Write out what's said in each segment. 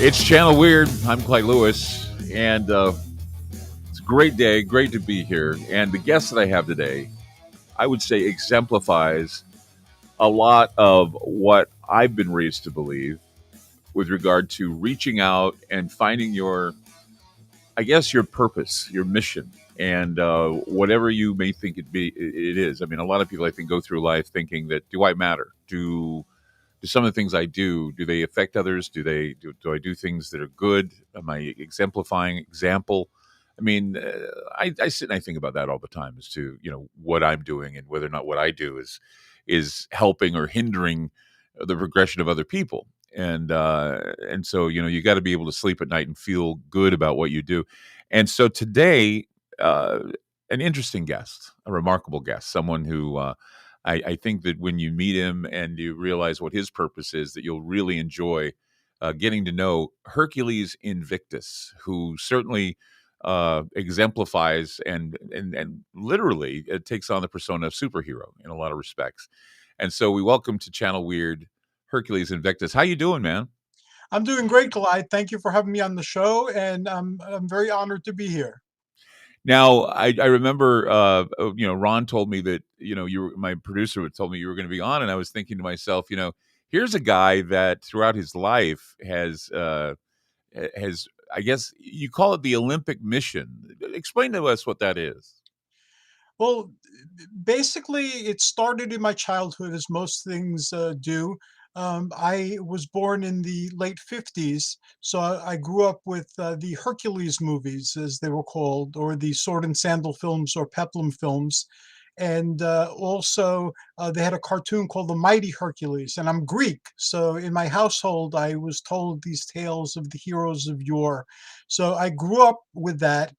It's Channel Weird. I'm Clyde Lewis, and it's a great day. Great to be here. And the guest that I have today, I would say, exemplifies a lot of what I've been raised to believe with regard to reaching out and finding your, I guess, your purpose, your mission, and whatever you may think it is. I mean, a lot of people, I think, go through life thinking that, do I matter? Do some of the things I do they affect others? Do I do things that are good? Am I exemplifying example? I mean, I sit and I think about that all the time as to what I'm doing and whether or not what I do is helping or hindering the progression of other people. And so you got to be able to sleep at night and feel good about what you do. And so today, uh, an interesting guest, a remarkable guest, someone who I think that when you meet him and you realize what his purpose is, that you'll really enjoy getting to know Hercules Invictus, who certainly exemplifies and literally takes on the persona of superhero in a lot of respects. And so we welcome to Channel Weird Hercules Invictus. How you doing, man? I'm doing great, Clyde. Thank you for having me on the show, and I'm very honored to be here. Now, I remember, Ron told me that, my producer had told me you were going to be on, and I was thinking to myself, here's a guy that throughout his life has, I guess you call it the Olympic mission. Explain to us what that is. Well, basically, it started in my childhood, as most things do. I was born in the late 50s, so I grew up with the Hercules movies, as they were called, or the Sword and Sandal films or Peplum films. And also, they had a cartoon called The Mighty Hercules. And I'm Greek, so in my household, I was told these tales of the heroes of yore. So I grew up with that.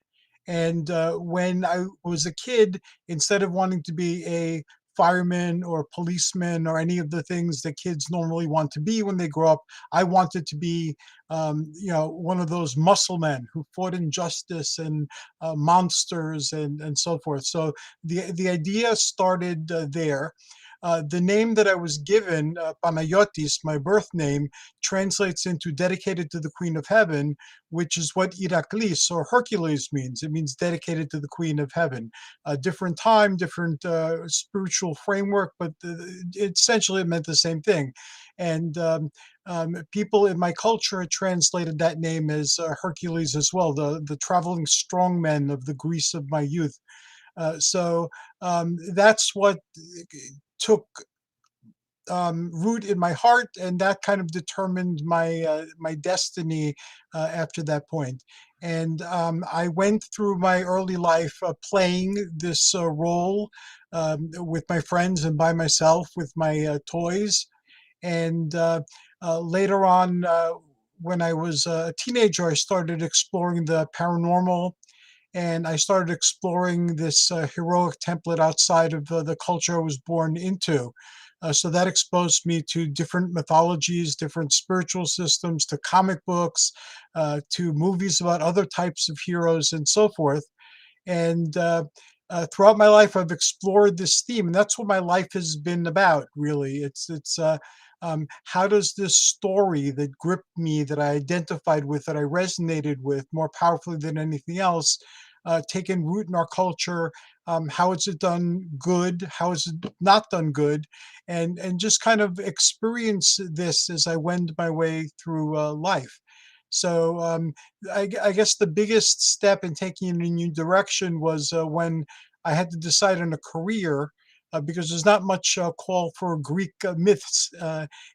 And when I was a kid, instead of wanting to be a fireman or policeman or any of the things that kids normally want to be when they grow up, I wanted to be, one of those muscle men who fought injustice and monsters and so forth. So the idea started there. The name that I was given, Panayotis, my birth name, translates into dedicated to the Queen of Heaven, which is what Iraklis or Hercules means. It means dedicated to the Queen of Heaven. A different time, different spiritual framework, but essentially it meant the same thing. And people in my culture translated that name as Hercules as well, the traveling strongmen of the Greece of my youth. So that's what took root in my heart, and that kind of determined my destiny after that point. And I went through my early life playing this role with my friends and by myself with my toys. And later on, when I was a teenager, I started exploring the paranormal, and I started exploring this heroic template outside of the culture I was born into. So that exposed me to different mythologies, different spiritual systems, to comic books, to movies about other types of heroes, and so forth. And throughout my life, I've explored this theme, and that's what my life has been about. Really, it's how does this story that gripped me, that I identified with, that I resonated with more powerfully than anything else, taken root in our culture? How is it done good? How is it not done good? And just kind of experience this as I wend my way through life. So I guess the biggest step in taking it in a new direction was when I had to decide on a career. Because there's not much call for Greek myths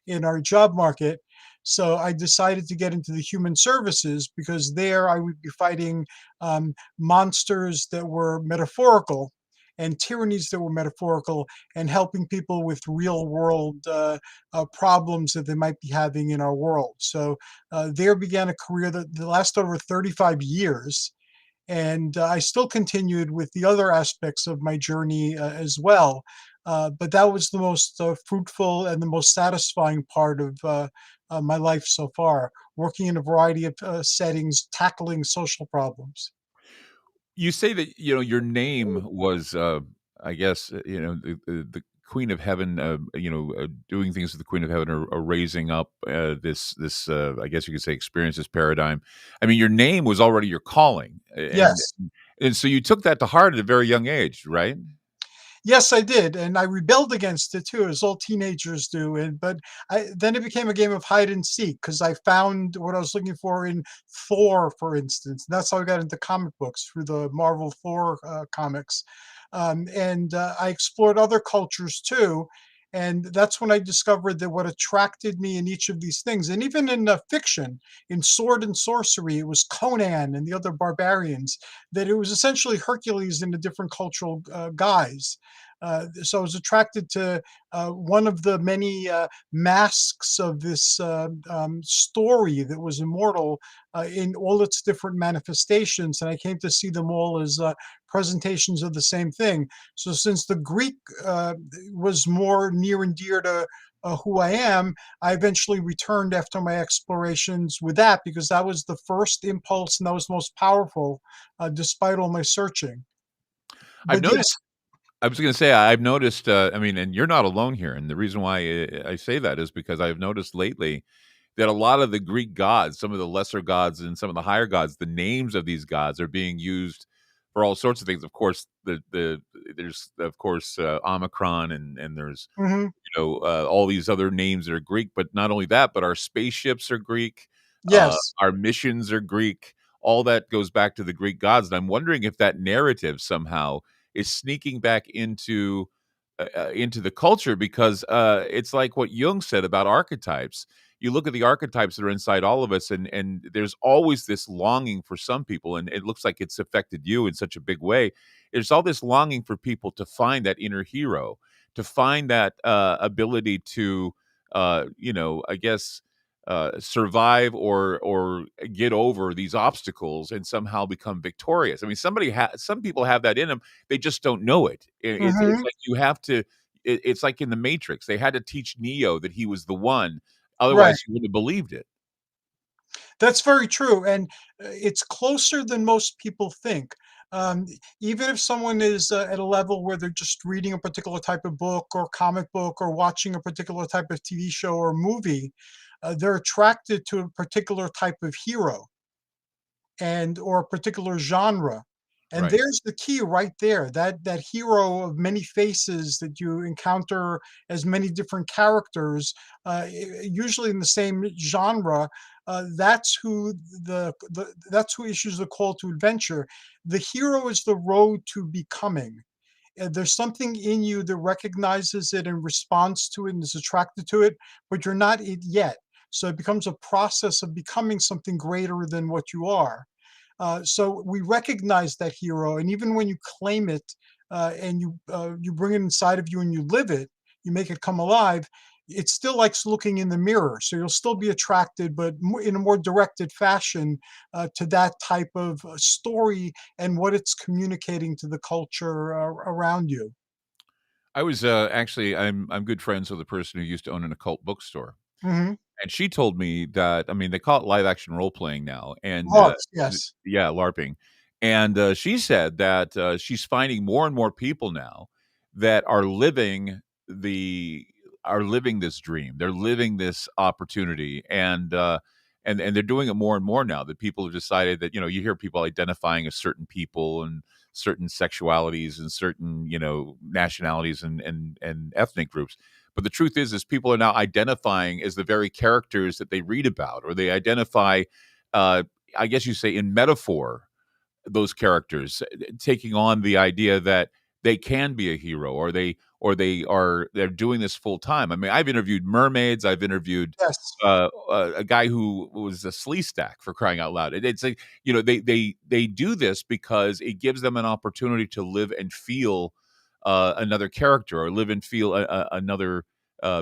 in our job market. So I decided to get into the human services, because there I would be fighting monsters that were metaphorical and tyrannies that were metaphorical, and helping people with real world problems that they might be having in our world. So there began a career that lasted over 35 years. And I still continued with the other aspects of my journey as well. But that was the most fruitful and the most satisfying part of my life so far, working in a variety of settings, tackling social problems. You say that your name was, I guess, the Queen of Heaven, doing things with the Queen of Heaven, or raising up this I guess you could say experiences paradigm. I mean, your name was already your calling, Yes. and so you took that to heart at a very young age, right? Yes, I did, and I rebelled against it too, as all teenagers do. And but then it became a game of hide and seek because I found what I was looking for in Thor, for instance. And that's how I got into comic books through the Marvel Thor comics, and I explored other cultures too. And that's when I discovered that what attracted me in each of these things, and even in fiction, in Sword and Sorcery, it was Conan and the other barbarians, that it was essentially Hercules in a different cultural guise. So I was attracted to one of the many masks of this story that was immortal in all its different manifestations, and I came to see them all as presentations of the same thing. So since the Greek was more near and dear to who I am, I eventually returned after my explorations with that because that was the first impulse and that was most powerful, despite all my searching. I've But noticed. yes. I was going to say, I've noticed. I mean, and you're not alone here. And the reason why I say that is because I've noticed lately that a lot of the Greek gods, some of the lesser gods and some of the higher gods, the names of these gods are being used for all sorts of things. Of course, there's of course Omicron, and there's Hmm. all these other names that are Greek. But not only that, but our spaceships are Greek, Yes. our missions are Greek. All that goes back to the Greek gods, and I'm wondering if that narrative somehow is sneaking back into the culture, because it's like what Jung said about archetypes. You look at the archetypes that are inside all of us, and there's always this longing for some people, and it looks like it's affected you in such a big way. There's all this longing for people to find that inner hero, to find that ability to, I guess, survive or get over these obstacles and somehow become victorious. I mean, some people have that in them. They just don't know it. It's Hmm. like you have to. It's like in the Matrix. They had to teach Neo that he was the one. Right. Otherwise, he wouldn't have believed it. That's very true. And it's closer than most people think. Um, Even if someone is at a level where they're just reading a particular type of book or comic book or watching a particular type of TV show or movie, they're attracted to a particular type of hero and or a particular genre. And Right. there's the key right there. That hero of many faces that you encounter as many different characters, usually in the same genre. That's who that's who issues the call to adventure. The hero is the road to becoming. There's something in you that recognizes it and responds to it and is attracted to it, but you're not it yet. So it becomes a process of becoming something greater than what you are. So we recognize that hero, and even when you claim it and you bring it inside of you and you live it, you make it come alive. It still likes looking in the mirror, so you'll still be attracted, but in a more directed fashion to that type of story and what it's communicating to the culture around you. I was actually I'm good friends with a person who used to own an occult bookstore, Hmm. and she told me that, I mean, they call it live action role playing now, and Oh, yes. yeah, LARPing, and she said that she's finding more and more people now that the are living this dream. They're living this opportunity, and they're doing it more and more now. That people have decided that, you hear people identifying as certain people and certain sexualities and certain, nationalities and ethnic groups. But the truth is people are now identifying as the very characters that they read about, or they identify, uh, I guess you say, in metaphor, those characters, taking on the idea that they can be a hero, they're doing this full time. I mean, I've interviewed mermaids, I've interviewed Yes. a guy who was a slee stack, for crying out loud. It's like, they do this because it gives them an opportunity to live and feel another character, or live and feel another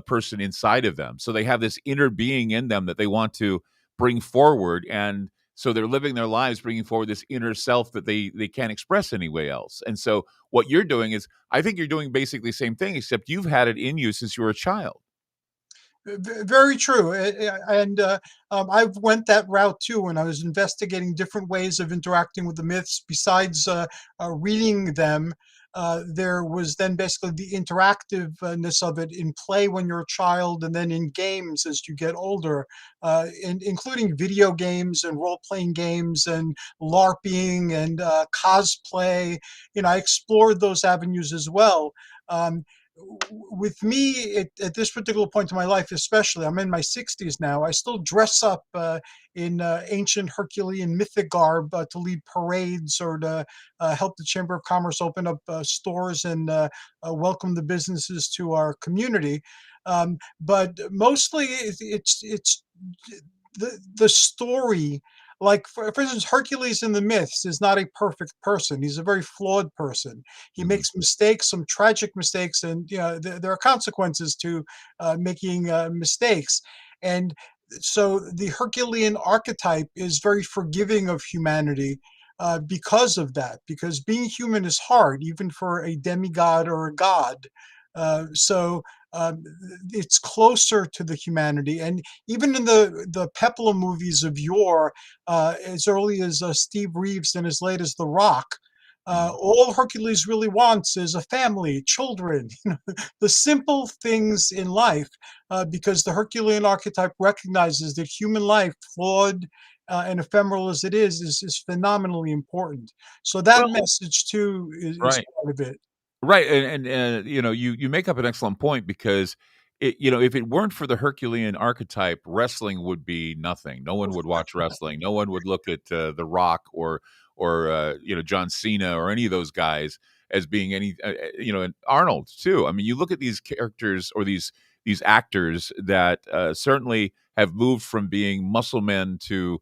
person inside of them. So they have this inner being in them that they want to bring forward, and so they're living their lives bringing forward this inner self that they can't express any way else. And so what you're doing is, I think you're doing basically the same thing, except you've had it in you since you were a child. Very true. And I've went that route too when I was investigating different ways of interacting with the myths besides reading them. There was then basically the interactiveness of it in play when you're a child, and then in games as you get older, including video games and role-playing games and LARPing and cosplay. I explored those avenues as well. Um, with me at this particular point in my life, especially, I'm in my 60s now. I still dress up in ancient Herculean mythic garb to lead parades or to help the Chamber of Commerce open up stores and welcome the businesses to our community. But mostly it's the story. Like for instance, Hercules in the myths is not a perfect person. He's a very flawed person. He Mhm. makes mistakes, some tragic mistakes, and there are consequences to making mistakes. And so the Herculean archetype is very forgiving of humanity because of that. Because being human is hard, even for a demigod or a god. So um, it's closer to the humanity, and even in the Peplum movies of yore, as early as Steve Reeves and as late as The Rock, Mhm. all Hercules really wants is a family, children, the simple things in life, because the Herculean archetype recognizes that human life, flawed and ephemeral as it is phenomenally important. So that Well, message too is right. part of it. Right, and you make up an excellent point because if it weren't for the Herculean archetype, wrestling would be nothing. No one would watch wrestling. No one would look at The Rock or John Cena or any of those guys as being and Arnold too. I mean, you look at these characters or these actors that certainly have moved from being muscle men to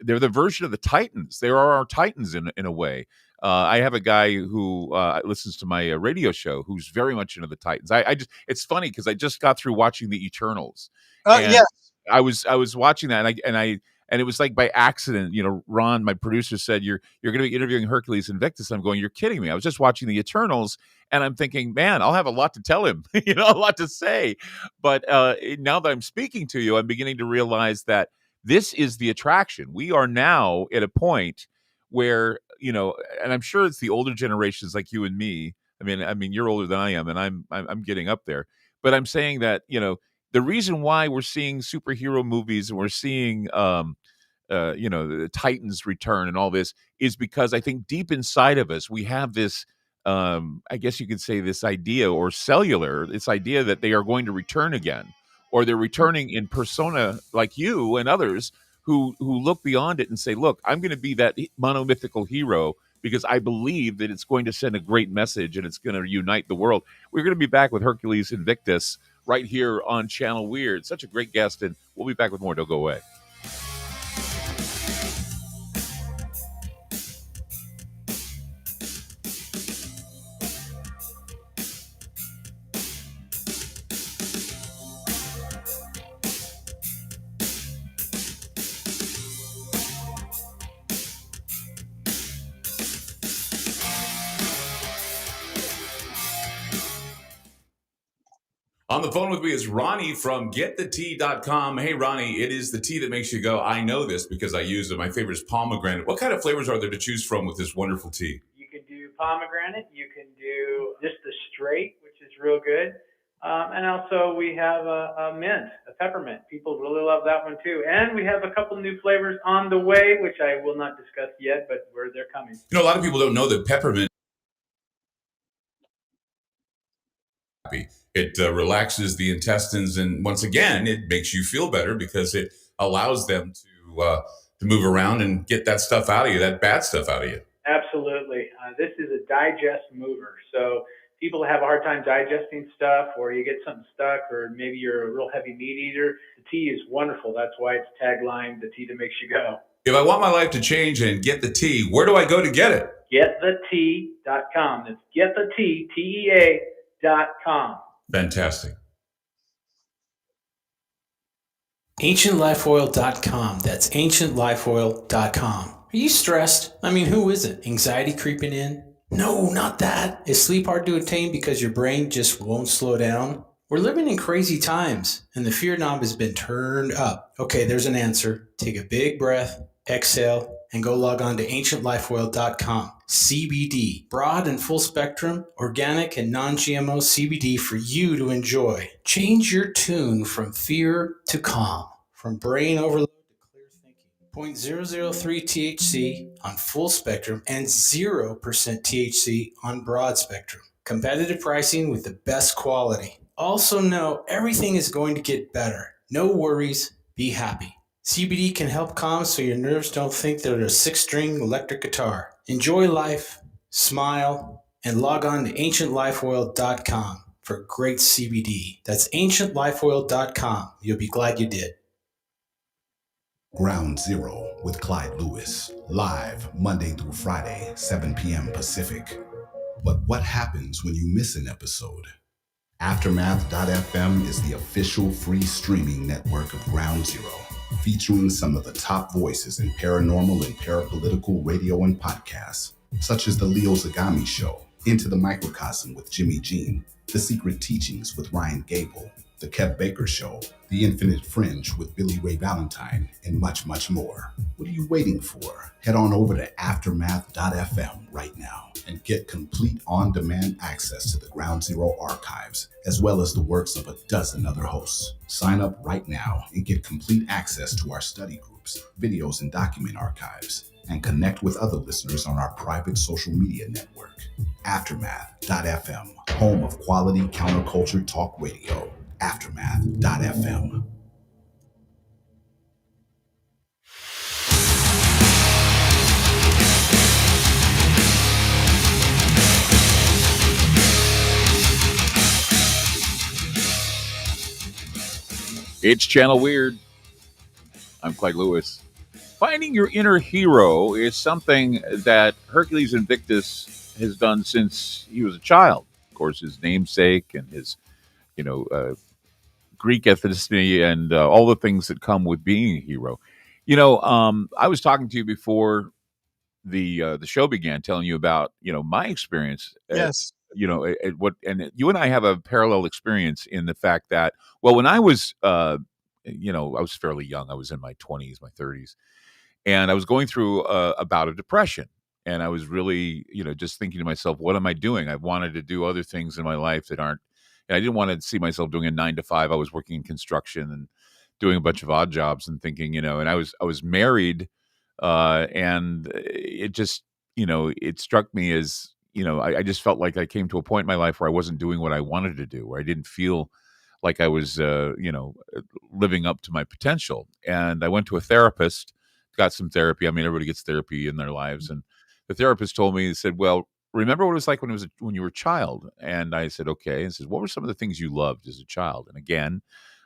they're the version of the Titans. They are our Titans in a way. I have a guy who listens to my radio show who's very much into the Titans. I just it's funny because I just got through watching the Eternals, Yeah. and I was watching that, and it was like by accident. Ron, my producer, said you're going to be interviewing Hercules Invictus. I'm going, you're kidding me. I was just watching the Eternals, and I'm thinking, man, I'll have a lot to tell him, a lot to say. But now that I'm speaking to you, I'm beginning to realize that this is the attraction. We are now at a point where and I'm sure it's the older generations like you and me. I mean, you're older than I am, and I'm getting up there. But I'm saying that the reason why we're seeing superhero movies and we're seeing the Titans return and all this is because I think deep inside of us we have this. I guess you could say this idea or this idea that they are going to return again, or they're returning in persona like you and others who look beyond it and say, "Look, I'm going to be that monomythical hero because I believe that it's going to send a great message and it's going to unite the world." We're going to be back with Hercules Invictus right here on Channel Weird. Such a great guest, and we'll be back with more. Don't go away. On the phone with me is Ronnie from GetTheTea.com. Hey, Ronnie, it is the tea that makes you go, I know this because I use it. My favorite is pomegranate. What kind of flavors are there to choose from with this wonderful tea? You can do pomegranate. You can do just the straight, which is real good. And also we have a mint, a peppermint. People really love that one too. And we have a couple new flavors on the way, which I will not discuss yet, but where they're coming. A lot of people don't know that peppermint, it relaxes the intestines, and once again, it makes you feel better because it allows them to move around and get that stuff out of you, that bad stuff out of you. Absolutely. This is a digest mover. So people have a hard time digesting stuff, or you get something stuck, or maybe you're a real heavy meat eater. The tea is wonderful. That's why it's taglined, the tea that makes you go. If I want my life to change and get the tea, where do I go to get it? GetTheTea.com. That's GetTheTea, TEA.com. Fantastic. AncientLifeOil.com. That's AncientLifeOil.com. Are you stressed? I mean, who isn't? Anxiety creeping in? No, not that. Is sleep hard to attain because your brain just won't slow down? We're living in crazy times, and the fear knob has been turned up. Okay, there's an answer. Take a big breath. exhale, and go log on to ancientlifeoil.com. CBD, broad and full spectrum, organic and non-GMO CBD for you to enjoy. Change your tune from fear to calm, from brain overload to clear thinking. 0.003 THC on full spectrum and 0% THC on broad spectrum. Competitive pricing with the best quality. Also know everything is going to get better. No worries, be happy. CBD can help calm so your nerves don't think they're a 6-string electric guitar. Enjoy life, smile, and log on to ancientlifeoil.com for great CBD. That's ancientlifeoil.com. You'll be glad you did. Ground Zero with Clyde Lewis, live Monday through Friday, 7 p.m. Pacific. But what happens when you miss an episode? Aftermath.fm is the official free streaming network of Ground Zero, featuring some of the top voices in paranormal and parapolitical radio and podcasts, such as The Leo Zagami Show, Into the Microcosm with Jimmy Jean, The Secret Teachings with Ryan Gable, The Kev Baker Show, The Infinite Fringe with Billy Ray Valentine, and much, much more. What are you waiting for? Head on over to Aftermath.fm right now and get complete on-demand access to the Ground Zero archives, as well as the works of a dozen other hosts. Sign up right now and get complete access to our study groups, videos, and document archives, and connect with other listeners on our private social media network. Aftermath.fm, home of quality counterculture talk radio. Aftermath.fm. It's Channel Weird. I'm Clyde Lewis. Finding your inner hero is something that Hercules Invictus has done since he was a child. Of course, his namesake and his, Greek ethnicity and all the things that come with being a hero. I was talking to you before the show began, telling you about my experience. Yes. At what, and you and I have a parallel experience in the fact that, well, when I was, I was fairly young. I was in my 20s, my 30s, and I was going through a bout of depression. And I was really, just thinking to myself, what am I doing? I wanted to do other things in my life that aren't. And I didn't want to see myself doing a 9 to 5. I was working in construction and doing a bunch of odd jobs and thinking, and I was married, and it just, it struck me as, I just felt like I came to a point in my life where I wasn't doing what I wanted to do, where I didn't feel like I was, living up to my potential. And I went to a therapist, got some therapy. I mean, everybody gets therapy in their lives, and the therapist told me, he said, "Well, remember what it was like when you were a child?" And I said, "Okay." And says, "What were some of the things you loved as a child?" And again,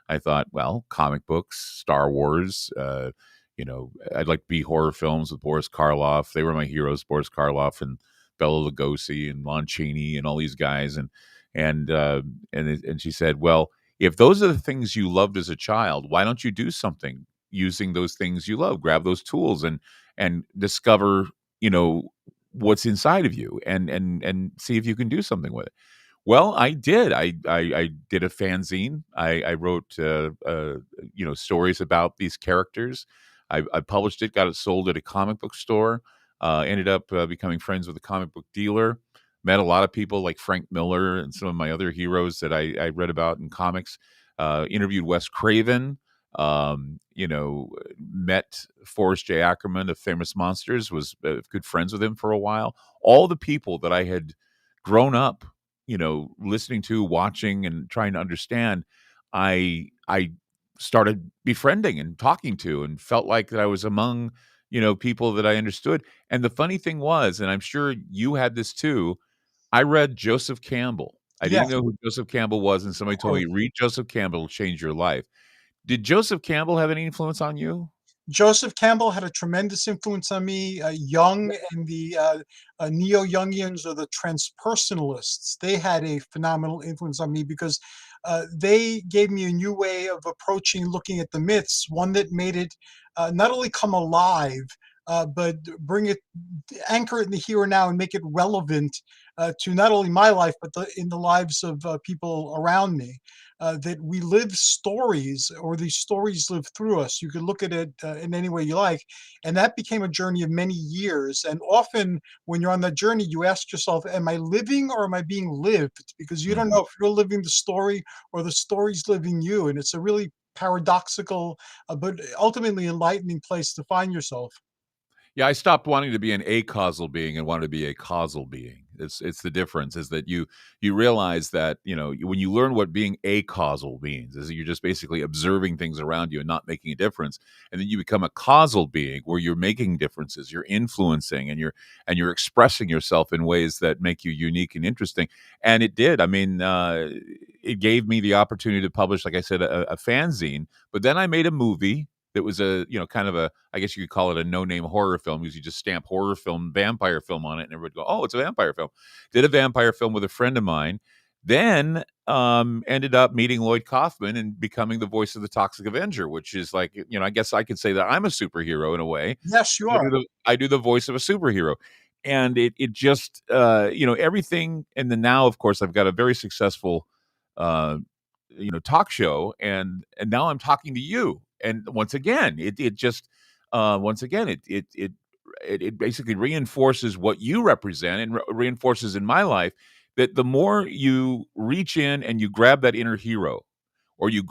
I thought, well, comic books, Star Wars. I'd like B horror films with Boris Karloff. They were my heroes, Boris Karloff and Bela Lugosi and Lon Chaney and all these guys. And she said, "Well, if those are the things you loved as a child, why don't you do something using those things you love? Grab those tools and discover, what's inside of you and see if you can do something with it." Well, I did. I did a fanzine. I wrote stories about these characters. I published it, got it sold at a comic book store. Ended up becoming friends with a comic book dealer. Met a lot of people like Frank Miller and some of my other heroes that I read about in comics. Interviewed Wes Craven. Met Forrest J. Ackerman of Famous Monsters. Was good friends with him for a while. All the people that I had grown up, listening to, watching, and trying to understand, I started befriending and talking to, and felt like that I was among, people that I understood. And the funny thing was, and I'm sure you had this too, I read Joseph Campbell. I didn't Yes, even know who Joseph Campbell was, and somebody of told course. me, read Joseph Campbell, it'll change your life. Did Joseph Campbell have any influence on you? Joseph Campbell had a tremendous influence on me. Jung and the neo-Jungians or the transpersonalists, they had a phenomenal influence on me because they gave me a new way of approaching looking at the myths, one that made it not only come alive, but bring it, anchor it in the here and now, and make it relevant to not only my life, but in the lives of people around me. That we live stories, or these stories live through us. You could look at it in any way you like. And that became a journey of many years. And often when you're on that journey, you ask yourself, am I living or am I being lived? Because you don't Mhm. know if you're living the story or the story's living you. And it's a really paradoxical, but ultimately enlightening place to find yourself. Yeah, I stopped wanting to be an acausal being and wanted to be a causal being. It's the difference is that you realize that, when you learn what being acausal means, is that you're just basically observing things around you and not making a difference. And then you become a causal being where you're making differences, you're influencing, and you're expressing yourself in ways that make you unique and interesting. And it did. I mean, it gave me the opportunity to publish, like I said, a fanzine, but then I made a movie that was kind of a, I guess you could call it a no-name horror film, because you just stamp horror film, vampire film on it, and everybody would go, "Oh, it's a vampire film." Did a vampire film with a friend of mine, then ended up meeting Lloyd Kaufman and becoming the voice of the Toxic Avenger, which is like, I guess I could say that I'm a superhero in a way. Yes, you I do are. the voice of a superhero. And it just everything. And then now, of course, I've got a very successful uh talk show, and now I'm talking to you. And once again, it just once again it basically reinforces what you represent, and reinforces in my life that the more you reach in and you grab that inner hero, or you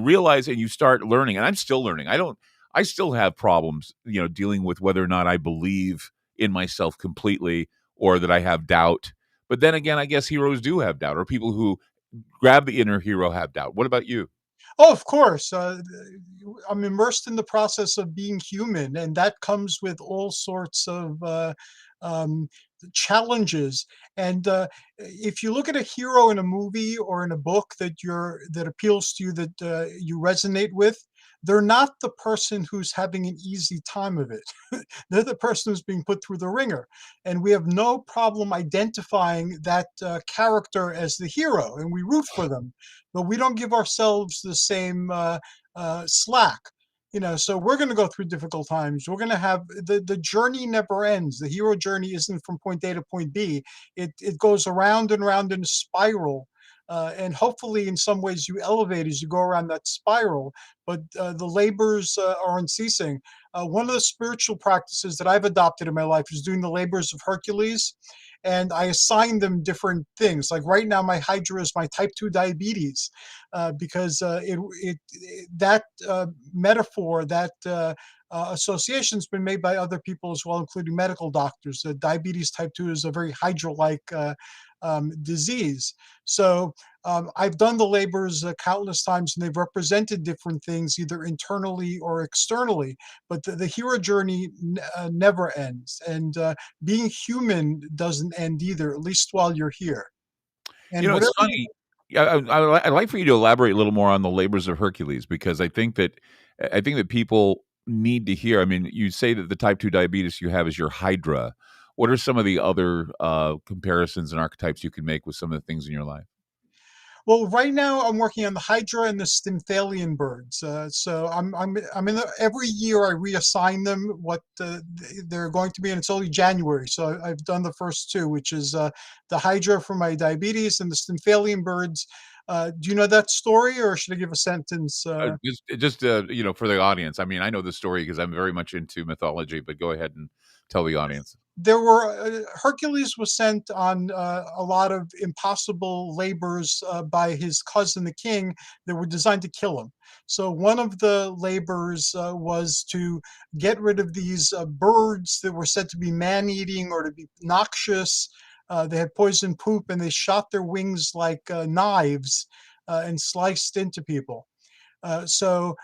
realize and you start learning. And I'm still learning. I still have problems, dealing with whether or not I believe in myself completely, or that I have doubt. But then again, I guess heroes do have doubt, or people who grab the inner hero have doubt. What about you? Oh, of course. I'm immersed in the process of being human, and that comes with all sorts of um, challenges. And if you look at a hero in a movie or in a book that appeals to you, that you resonate with, they're not the person who's having an easy time of it. They're the person who's being put through the ringer, and we have no problem identifying that character as the hero, and we root for them, but we don't give ourselves the same slack. So we're going to go through difficult times. We're going to have the journey never ends. The hero journey isn't from point A to point B. It goes around and around in a spiral. And hopefully, in some ways, you elevate as you go around that spiral. But the labors are unceasing. One of the spiritual practices that I've adopted in my life is doing the labors of Hercules. And I assign them different things. Like right now, my hydra is my type 2 diabetes, because that metaphor, that association has been made by other people as well, including medical doctors. Diabetes type 2 is a very hydra-like disease. So I've done the labors countless times, and they've represented different things, either internally or externally. But the hero journey never ends, and being human doesn't end either, at least while you're here. And It's whatever you, funny. I'd like for you to elaborate a little more on the labors of Hercules, because I think that people need to hear. I mean, you say that the type 2 diabetes you have is your hydra. What are some of the other comparisons and archetypes you can make with some of the things in your life? well, right now I'm working on the hydra and the stymphalian birds. So I'm in every year I reassign them what they're going to be, and it's only January. So I've done the first two, which is the hydra for my diabetes and the stymphalian birds. Do you know that story, or should I give a sentence? Just for the audience. I mean, I know the story because I'm very much into mythology, but go ahead and tell the audience. There were Hercules was sent on a lot of impossible labors by his cousin, the king, that were designed to kill him. So one of the labors was to get rid of these birds that were said to be man-eating or to be noxious. They had poison poop, and they shot their wings like knives and sliced into people. So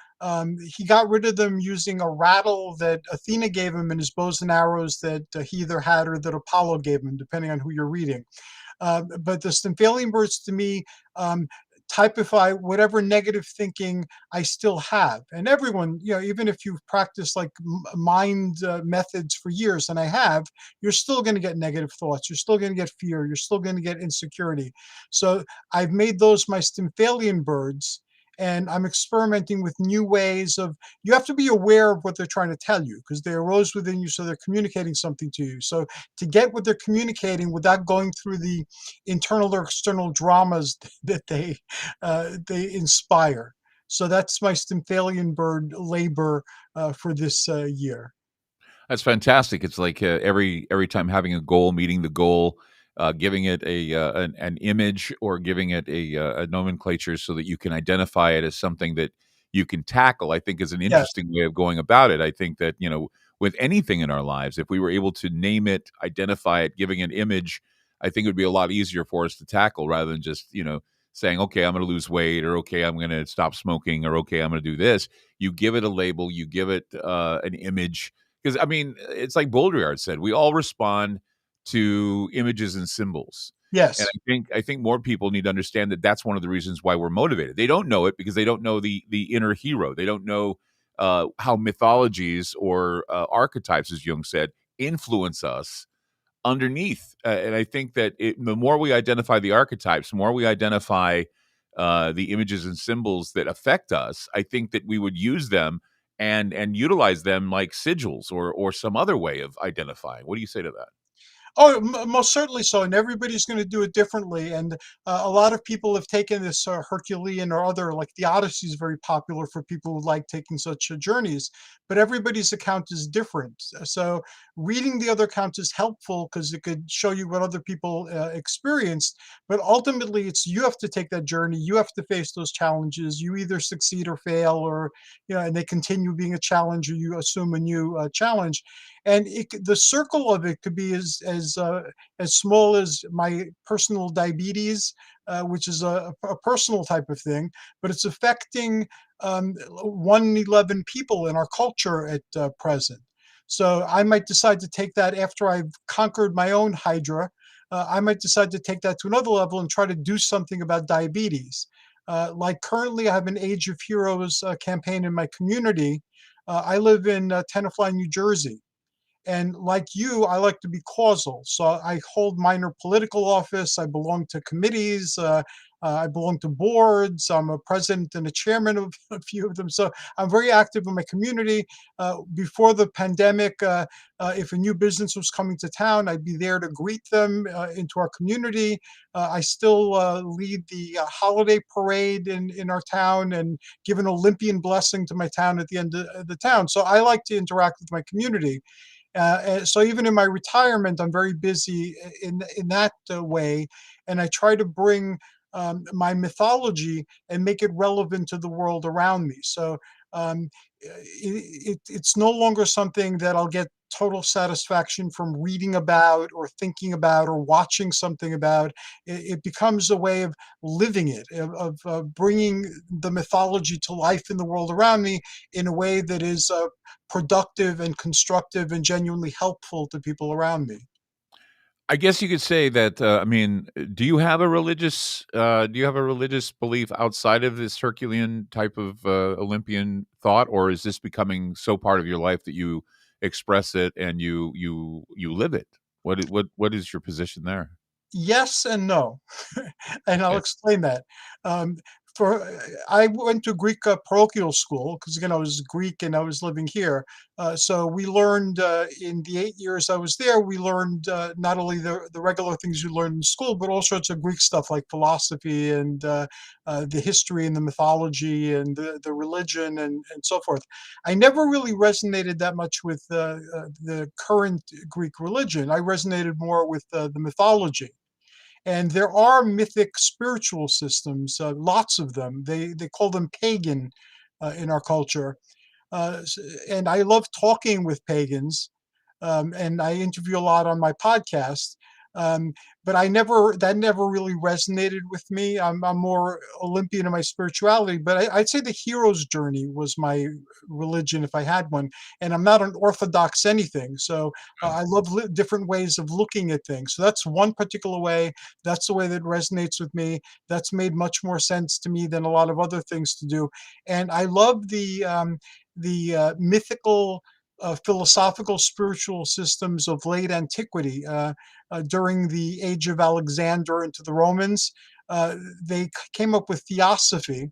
he got rid of them using a rattle that Athena gave him in his bows and arrows that he either had or that Apollo gave him, depending on who you're reading. But the Stymphalian birds, to me, typify whatever negative thinking I still have. And everyone, even if you've practiced like mind methods for years, and I have, you're still going to get negative thoughts. You're still going to get fear. You're still going to get insecurity. So I've made those my Stymphalian birds. And I'm experimenting with new ways of, you have to be aware of what they're trying to tell you because they arose within you, so they're communicating something to you. So to get what they're communicating without going through the internal or external dramas that they inspire. So that's my Stymphalian bird labor for this year. That's fantastic. It's like every time having a goal, meeting the goal, giving it an image or giving it a nomenclature so that you can identify it as something that you can tackle. I think is an Yes, interesting way of going about it. I think that with anything in our lives, if we were able to name it, identify it, giving an image, I think it would be a lot easier for us to tackle rather than just saying, okay, I'm going to lose weight, or okay, I'm going to stop smoking, or okay, I'm going to do this. You give it a label, you give it an image, because I mean, it's like Baudrillard said, we all respond to images and symbols. And yes. I think more people need to understand that that's one of the reasons why we're motivated. They don't know it because they don't know the inner hero. They don't know how mythologies or archetypes, as Jung said, influence us underneath. And I think that the more we identify the archetypes, the more we identify the images and symbols that affect us, I think that we would use them and utilize them like sigils or some other way of identifying. What do you say to that? Oh, most certainly so, and everybody's going to do it differently. And a lot of people have taken this Herculean or other, like the Odyssey is very popular for people who like taking such journeys. But everybody's account is different. So reading the other accounts is helpful because it could show you what other people experienced. But ultimately, it's you have to take that journey. You have to face those challenges. You either succeed or fail, or and they continue being a challenge, or you assume a new challenge. And the circle of it could be as small as my personal diabetes, which is a personal type of thing, but it's affecting 1 in 11 people in our culture at present. So I might decide to take that after I've conquered my own Hydra. I might decide to take that to another level and try to do something about diabetes. Like currently, I have an Age of Heroes campaign in my community. I live in Tenafly, New Jersey. And like you, I like to be causal. So I hold minor political office. I belong to committees. I belong to boards. I'm a president and a chairman of a few of them. So I'm very active in my community. Before the pandemic, if a new business was coming to town, I'd be there to greet them into our community. I still lead the holiday parade in our town and give an Olympian blessing to my town at the end of the town. So I like to interact with my community. So even in my retirement, I'm very busy in that way, and I try to bring my mythology and make it relevant to the world around me. So it's no longer something that I'll get total satisfaction from reading about or thinking about or watching something about. It becomes a way of living it, of bringing the mythology to life in the world around me in a way that is productive and constructive and genuinely helpful to people around me. I guess you could say that. I mean, do you have a religious belief outside of this Herculean type of Olympian thought, or is this becoming so part of your life that you express it and you live it? What is your position there? Yes and no, and I'll Okay. explain that. Um, for I went to Greek parochial school because again I was Greek and I was living here. So we learned in the 8 years I was there. We learned not only the regular things you learn in school, but all sorts of Greek stuff like philosophy and the history and the mythology and the religion and so forth. I never really resonated that much with the current Greek religion. I resonated more with the mythology. And there are mythic spiritual systems, lots of them. They call them pagan in our culture. S- and I love talking with pagans, and I interview a lot on my podcast. Um, but that never really resonated with me. I'm more Olympian in my spirituality, but I'd say the hero's journey was my religion if I had one. And I'm not an orthodox anything. So I love different ways of looking at things. So that's one particular way. That's the way that resonates with me. That's made much more sense to me than a lot of other things to do. And I love the mythical philosophical spiritual systems of late antiquity. During the age of Alexander into the Romans, they came up with theosophy,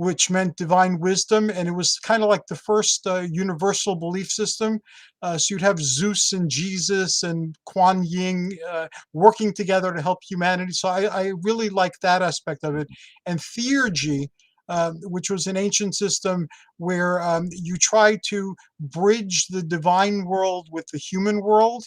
which meant divine wisdom. And it was kind of like the first universal belief system. So you'd have Zeus and Jesus and Kuan Yin working together to help humanity. So I really like that aspect of it. And theurgy, which was an ancient system where you try to bridge the divine world with the human world.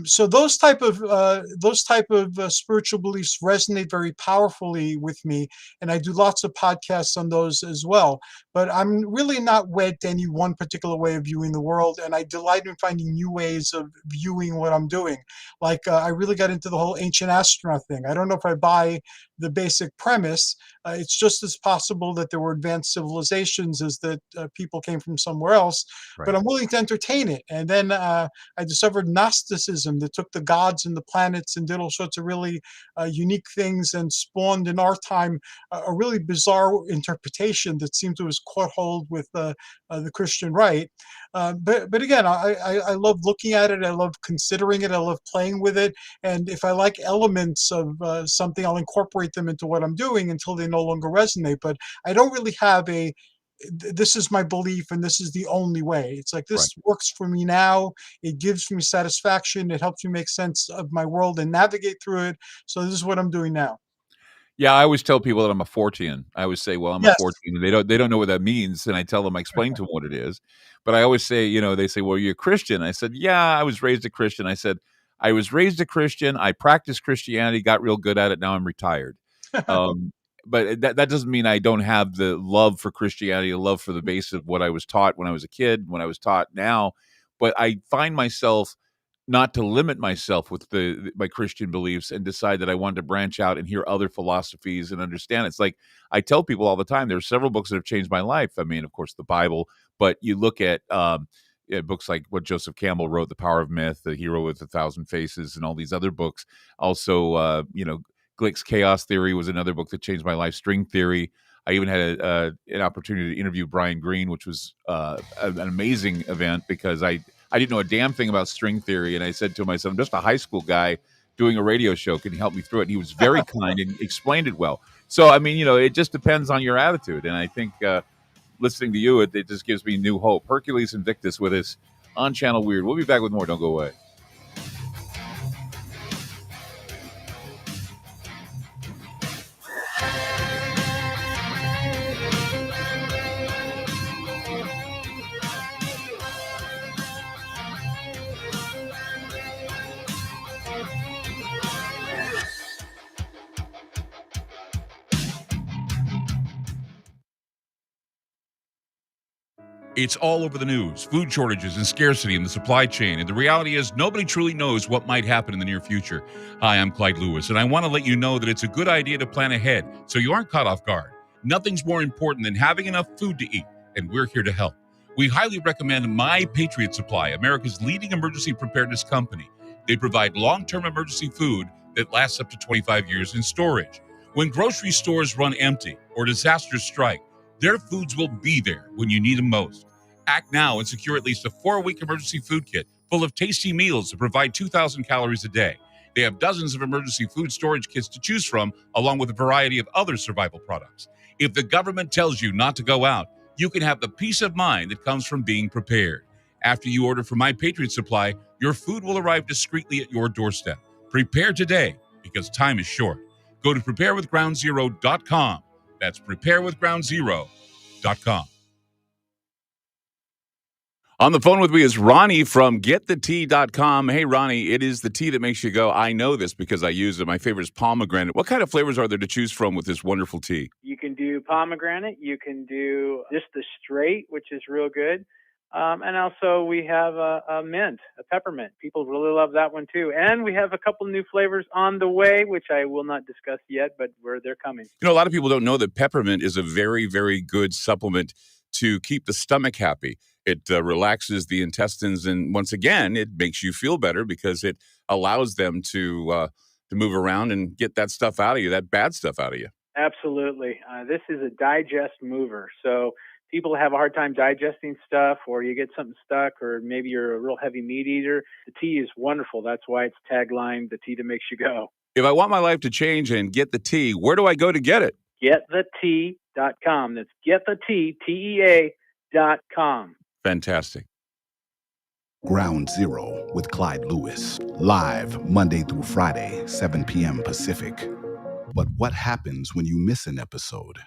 So those type of spiritual beliefs resonate very powerfully with me, and I do lots of podcasts on those as well. But I'm really not wed to any one particular way of viewing the world, and I delight in finding new ways of viewing what I'm doing. Like I really got into the whole ancient astronaut thing. I don't know if I buy the basic premise. It's just as possible that there were advanced civilizations as that people came from somewhere else, but I'm willing to entertain it. And then I discovered Gnosticism that took the gods and the planets and did all sorts of really unique things and spawned in our time a really bizarre interpretation that seemed to have caught hold with the Christian right. But again, I love looking at it. I love considering it. I love playing with it. And if I like elements of something, I'll incorporate them into what I'm doing until they no longer resonate. But I don't really have this is my belief and this is the only way. It's like this works for me now. It gives me satisfaction. It helps me make sense of my world and navigate through it. So this is what I'm doing now. Yeah, I always tell people that I'm a Fortean. I always say, "Well, I'm a Yes. Fortean." And they don't know what that means, and I tell them, I explain to them what it is. But I always say, they say, "Well, you're a Christian." I said, "Yeah, I was raised a Christian." I said, "I was raised a Christian. I practiced Christianity, got real good at it. Now I'm retired." But that doesn't mean I don't have the love for Christianity, the love for the base of what I was taught when I was a kid, when I was taught now. But I find myself not to limit myself with my Christian beliefs and decide that I want to branch out and hear other philosophies and understand. It's like I tell people all the time, there are several books that have changed my life. I mean, of course, the Bible, but you look at books like what Joseph Campbell wrote, The Power of Myth, The Hero with a Thousand Faces, and all these other books. Also, Glick's Chaos Theory was another book that changed my life. String Theory. I even had an opportunity to interview Brian Greene, which was an amazing event because I didn't know a damn thing about string theory. And I said to him, I'm just a high school guy doing a radio show. Can you help me through it? And he was very kind and explained it well. So, I mean, it just depends on your attitude. And I think listening to you, it just gives me new hope. Hercules Invictus with us on Channel Weird. We'll be back with more. Don't go away. It's all over the news, food shortages and scarcity in the supply chain, and the reality is nobody truly knows what might happen in the near future. Hi, I'm Clyde Lewis, and I want to let you know that it's a good idea to plan ahead so you aren't caught off guard. Nothing's more important than having enough food to eat, and we're here to help. We highly recommend My Patriot Supply, America's leading emergency preparedness company. They provide long-term emergency food that lasts up to 25 years in storage. When grocery stores run empty or disasters strike, their foods will be there when you need them most. Act now and secure at least a 4-week emergency food kit full of tasty meals that provide 2,000 calories a day. They have dozens of emergency food storage kits to choose from, along with a variety of other survival products. If the government tells you not to go out, you can have the peace of mind that comes from being prepared. After you order from My Patriot Supply, your food will arrive discreetly at your doorstep. Prepare today, because time is short. Go to preparewithgroundzero.com. That's preparewithgroundzero.com. On the phone with me is Ronnie from getthetea.com. Hey, Ronnie, it is the tea that makes you go, I know this because I use it. My favorite is pomegranate. What kind of flavors are there to choose from with this wonderful tea? You can do pomegranate. You can do just the straight, which is real good. And also we have a mint, a peppermint. People really love that one too. And we have a couple new flavors on the way, which I will not discuss yet, but they're coming. A lot of people don't know that peppermint is a very, very good supplement to keep the stomach happy. It relaxes the intestines, and once again, it makes you feel better because it allows them to move around and get that stuff out of you, that bad stuff out of you. Absolutely. This is a digest mover. So people have a hard time digesting stuff, or you get something stuck, or maybe you're a real heavy meat eater. The tea is wonderful. That's why it's tagline, the tea that makes you go. If I want my life to change and get the tea, where do I go to get it? Getthetea.com. getthetea.com. That's getthetea.com. Fantastic. Ground Zero with Clyde Lewis. Live Monday through Friday, 7 p.m. Pacific. But what happens when you miss an episode?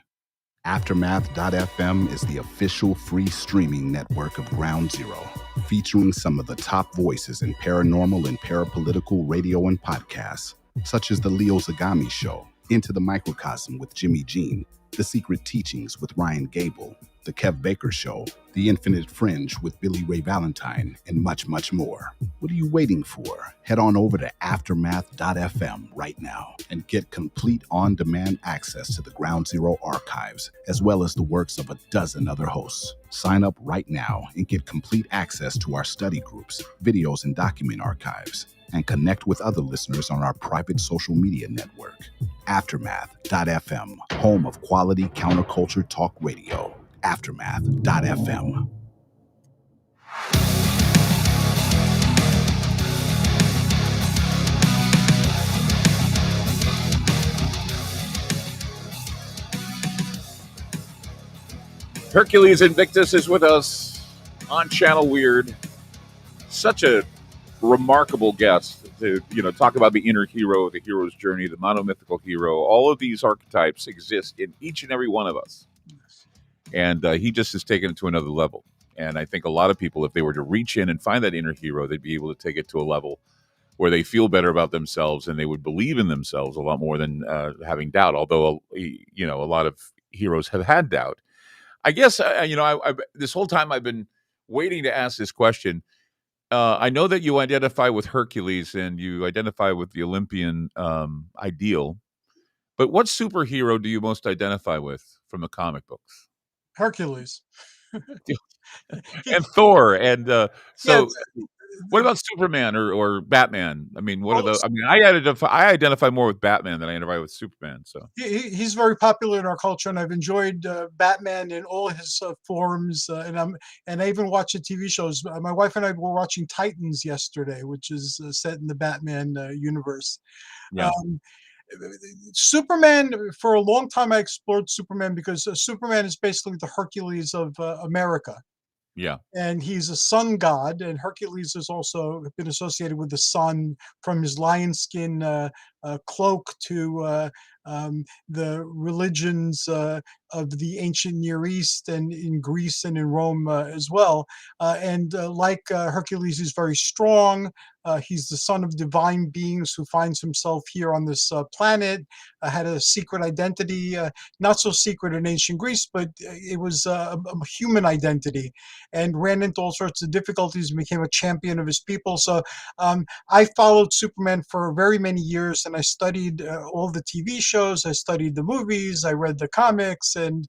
Aftermath.fm is the official free streaming network of Ground Zero, featuring some of the top voices in paranormal and parapolitical radio and podcasts, such as The Leo Zagami Show, Into the Microcosm with Jimmy Jean, The Secret Teachings with Ryan Gable, The Kev Baker Show, The Infinite Fringe with Billy Ray Valentine, and much, much more. What are you waiting for? Head on over to Aftermath.fm right now and get complete on-demand access to the Ground Zero archives, as well as the works of a dozen other hosts. Sign up right now and get complete access to our study groups, videos, and document archives, and connect with other listeners on our private social media network. Aftermath.fm, home of quality counterculture talk radio. Aftermath.fm. Hercules Invictus is with us on Channel Weird. Such a remarkable guest to talk about the inner hero, the hero's journey, the monomythical hero. All of these archetypes exist in each and every one of us. And he just has taken it to another level. And I think a lot of people, if they were to reach in and find that inner hero, they'd be able to take it to a level where they feel better about themselves and they would believe in themselves a lot more than having doubt. Although, a lot of heroes have had doubt. I guess, this whole time I've been waiting to ask this question. I know that you identify with Hercules and you identify with the Olympian ideal. But what superhero do you most identify with from the comic books? Hercules. And Thor. And Yeah, what about Superman or Batman? I mean, what are well, those? I mean, I identify more with Batman than I identify with Superman. So he's very popular in our culture, and I've enjoyed Batman in all his forms. And I even watch the TV shows. My wife and I were watching Titans yesterday, which is set in the Batman universe. yeah, Um, Superman, for a long time, I explored Superman because Superman is basically the Hercules of America. yeah. And he's a sun god, and Hercules has also been associated with the sun, from his lion skin cloak to the religions of the ancient Near East and in Greece and in Rome as well. Like Hercules, he's very strong. He's the son of divine beings who finds himself here on this planet, had a secret identity, not so secret in ancient Greece, but it was a human identity, and ran into all sorts of difficulties and became a champion of his people. So I followed Superman for very many years, and I studied all the TV shows, I studied the movies, I read the comics, and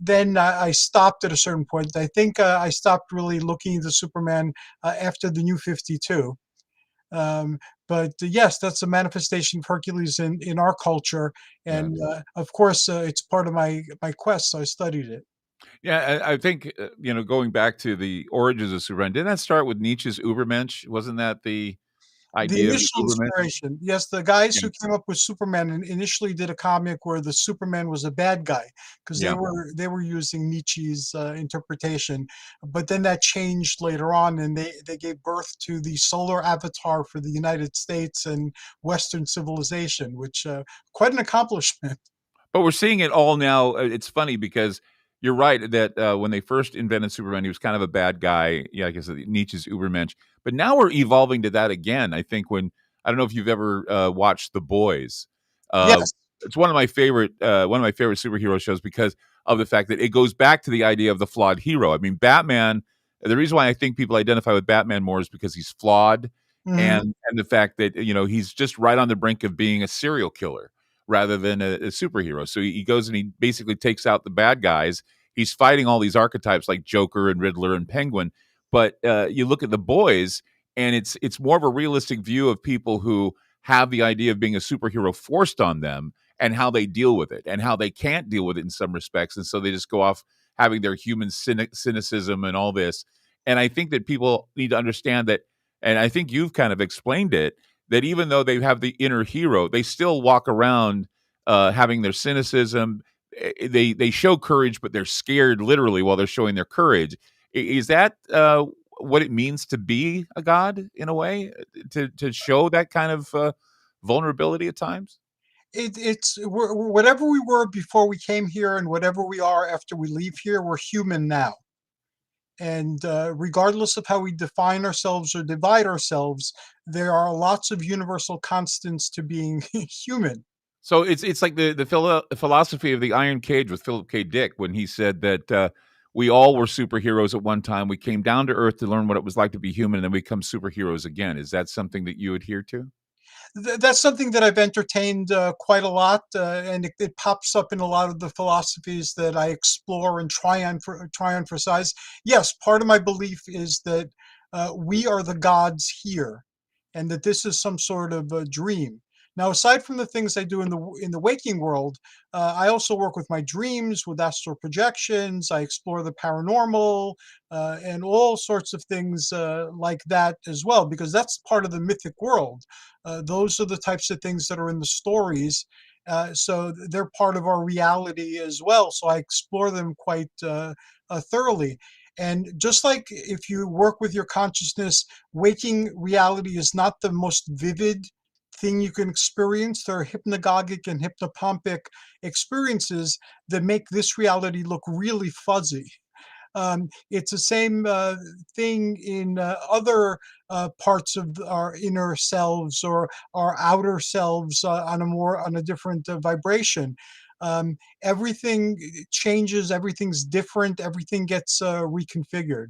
then I stopped at a certain point. I think I stopped really looking into Superman after the New 52. But yes, that's a manifestation of Hercules in our culture, and of course, it's part of my quest. So I studied it. Yeah, I think going back to the origins of Superman, didn't that start with Nietzsche's Übermensch? Wasn't that the The idea of the initial Übermensch? inspiration, yes, the guys Yeah, who came up with Superman initially did a comic where the Superman was a bad guy because yeah. they were using Nietzsche's interpretation, but then that changed later on, and they gave birth to the solar avatar for the United States and Western civilization, which quite an accomplishment. But we're seeing it all now. It's funny because you're right that when they first invented Superman, he was kind of a bad guy. Yeah, like I said, Nietzsche's Übermensch. But now we're evolving to that again. I think I don't know if you've ever watched The Boys. Yes. It's one of my favorite superhero shows because of the fact that it goes back to the idea of the flawed hero. I mean, Batman. The reason why I think people identify with Batman more is because he's flawed, Mhm. and the fact that he's just right on the brink of being a serial killer rather than a superhero. So he goes and he basically takes out the bad guys. He's fighting all these archetypes like Joker and Riddler and Penguin. But you look at The Boys, and it's more of a realistic view of people who have the idea of being a superhero forced on them and how they deal with it and how they can't deal with it in some respects. And so they just go off having their human cynicism and all this. And I think that people need to understand that, and I think you've kind of explained it, that even though they have the inner hero, they still walk around having their cynicism. they show courage, but they're scared literally while they're showing their courage. Is that what it means to be a god in a way? To show that kind of vulnerability at times? Whatever we were before we came here and whatever we are after we leave here, we're human now. And regardless of how we define ourselves or divide ourselves, there are lots of universal constants to being human. So it's like the philosophy of the Iron Cage with Philip K. Dick when he said that we all were superheroes at one time. We came down to Earth to learn what it was like to be human, and then we become superheroes again. Is that something that you adhere to? That's something that I've entertained quite a lot, and it pops up in a lot of the philosophies that I explore and try emphasize. Yes, part of my belief is that we are the gods here, and that this is some sort of a dream. Now, aside from the things I do in the waking world, I also work with my dreams, with astral projections. I explore the paranormal and all sorts of things like that as well, because that's part of the mythic world. Those are the types of things that are in the stories. So they're part of our reality as well. So I explore them quite thoroughly. And just like if you work with your consciousness, waking reality is not the most vivid thing you can experience. There are hypnagogic and hypnopompic experiences that make this reality look really fuzzy. It's the same thing in other parts of our inner selves or our outer selves on a different vibration. Everything changes, everything's different, everything gets reconfigured.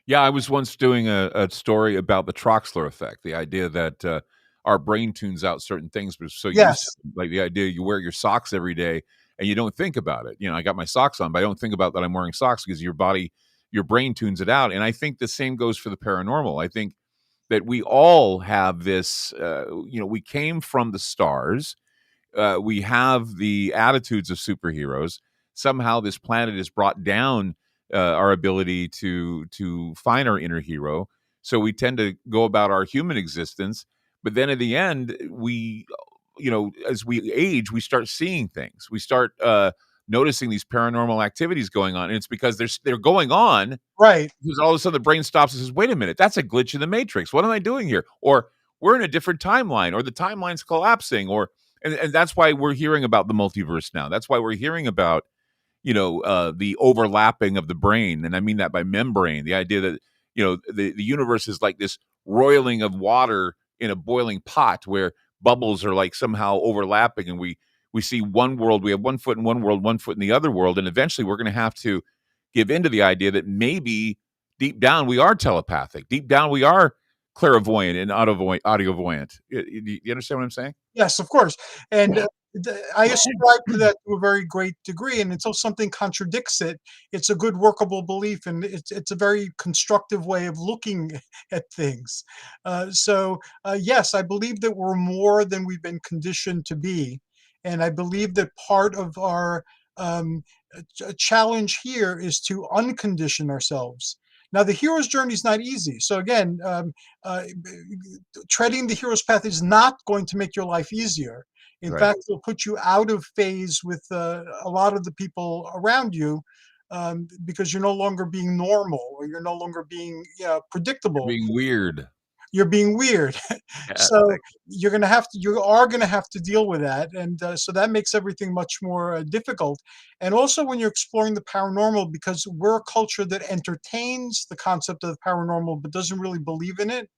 Yeah, I was once doing a story about the Troxler effect, the idea that our brain tunes out certain things, but so used to Yes. like the idea you wear your socks every day and you don't think about it. You know, I got my socks on, but I don't think about that I'm wearing socks because your brain tunes it out. And I think the same goes for the paranormal. I think that we all have this, we came from the stars, we have the attitudes of superheroes. Somehow, this planet has brought down our ability to find our inner hero. So we tend to go about our human existence, but then at the end, as we age, we start seeing things. We start noticing these paranormal activities going on, and it's because they're going on Right. because all of a sudden the brain stops and says, "Wait a minute, that's a glitch in the matrix. What am I doing here?" Or we're in a different timeline, or the timeline's collapsing, or and that's why we're hearing about the multiverse now. That's why we're hearing about the overlapping of the brain, and I mean that by membrane. The idea that the universe is like this roiling of water in a boiling pot where bubbles are like somehow overlapping, and we see one world. We have one foot in one world, one foot in the other world, and eventually we're going to have to give into the idea that maybe deep down we are telepathic. Deep down we are clairvoyant and audiovoyant. You understand what I'm saying? Yes, of course. And I ascribe to that to a very great degree. And until something contradicts it, it's a good workable belief, and it's a very constructive way of looking at things. Yes, I believe that we're more than we've been conditioned to be, and I believe that part of our um, challenge here is to uncondition ourselves. Now, the hero's journey is not easy. So again, treading the hero's path is not going to make your life easier. In Right. fact, it'll put you out of phase with a lot of the people around you, because you're no longer being normal, or you're no longer being predictable. Being weird. You're being weird. Yeah. So you are going to have to deal with that. And so that makes everything much more difficult. And also when you're exploring the paranormal, because we're a culture that entertains the concept of the paranormal, but doesn't really believe in it,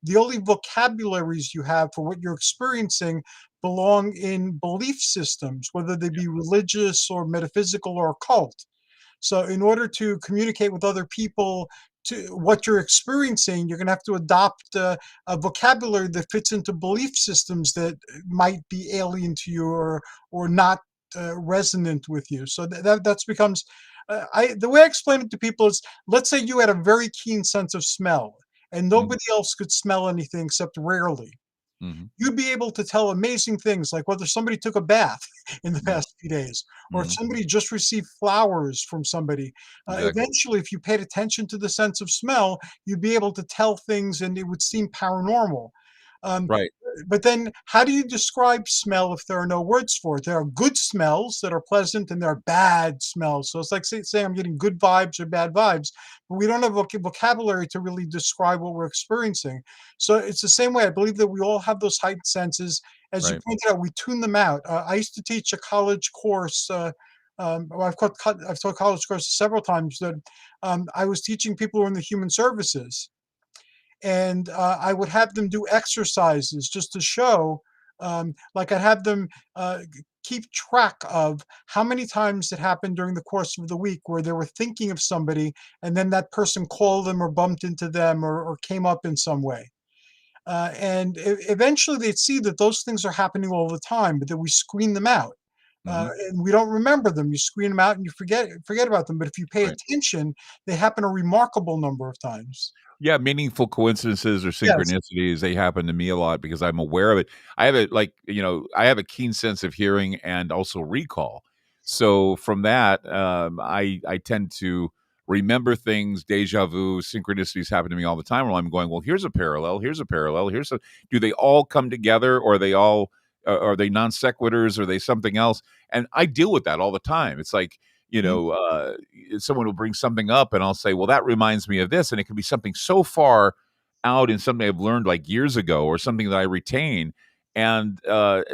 the only vocabularies you have for what you're experiencing belong in belief systems, whether they be religious or metaphysical or occult. So, in order to communicate with other people to what you're experiencing, you're going to have to adopt a vocabulary that fits into belief systems that might be alien to you or not resonant with you. So that's becomes the way I explain it to people is, let's say you had a very keen sense of smell, and Mhm. nobody else could smell anything except rarely. Mhm. You'd be able to tell amazing things, like whether somebody took a bath in the Mhm. past few days, or if Mhm. somebody just received flowers from somebody. Exactly. Eventually, if you paid attention to the sense of smell, you'd be able to tell things and it would seem paranormal. Right. But then how do you describe smell if there are no words for it? There are good smells that are pleasant and there are bad smells. So it's like saying I'm getting good vibes or bad vibes, but we don't have vocabulary to really describe what we're experiencing. So it's the same way. I believe that we all have those heightened senses. As you Right. pointed out, we tune them out. I used to teach a college course. I've taught college courses several times that I was teaching people who are in the human services, and I would have them do exercises just to show, like I'd have them keep track of how many times it happened during the course of the week where they were thinking of somebody and then that person called them or bumped into them or came up in some way. And eventually they'd see that those things are happening all the time, but that we screen them out. Hmm. And we don't remember them. You screen them out and you forget about them. But if you pay Right. attention, they happen a remarkable number of times. Yeah, meaningful coincidences or Yes. synchronicities, they happen to me a lot because I'm aware of it. I have it like, I have a keen sense of hearing and also recall. So from that, I tend to remember things, deja vu, synchronicities happen to me all the time where I'm going, well, here's a parallel, here's a parallel, do they all come together, or are they non sequiturs, or are they something else? And I deal with that all the time. It's like, Mhm. someone will bring something up and I'll say, well, that reminds me of this. And it can be something so far out in something I've learned like years ago or something that I retain. And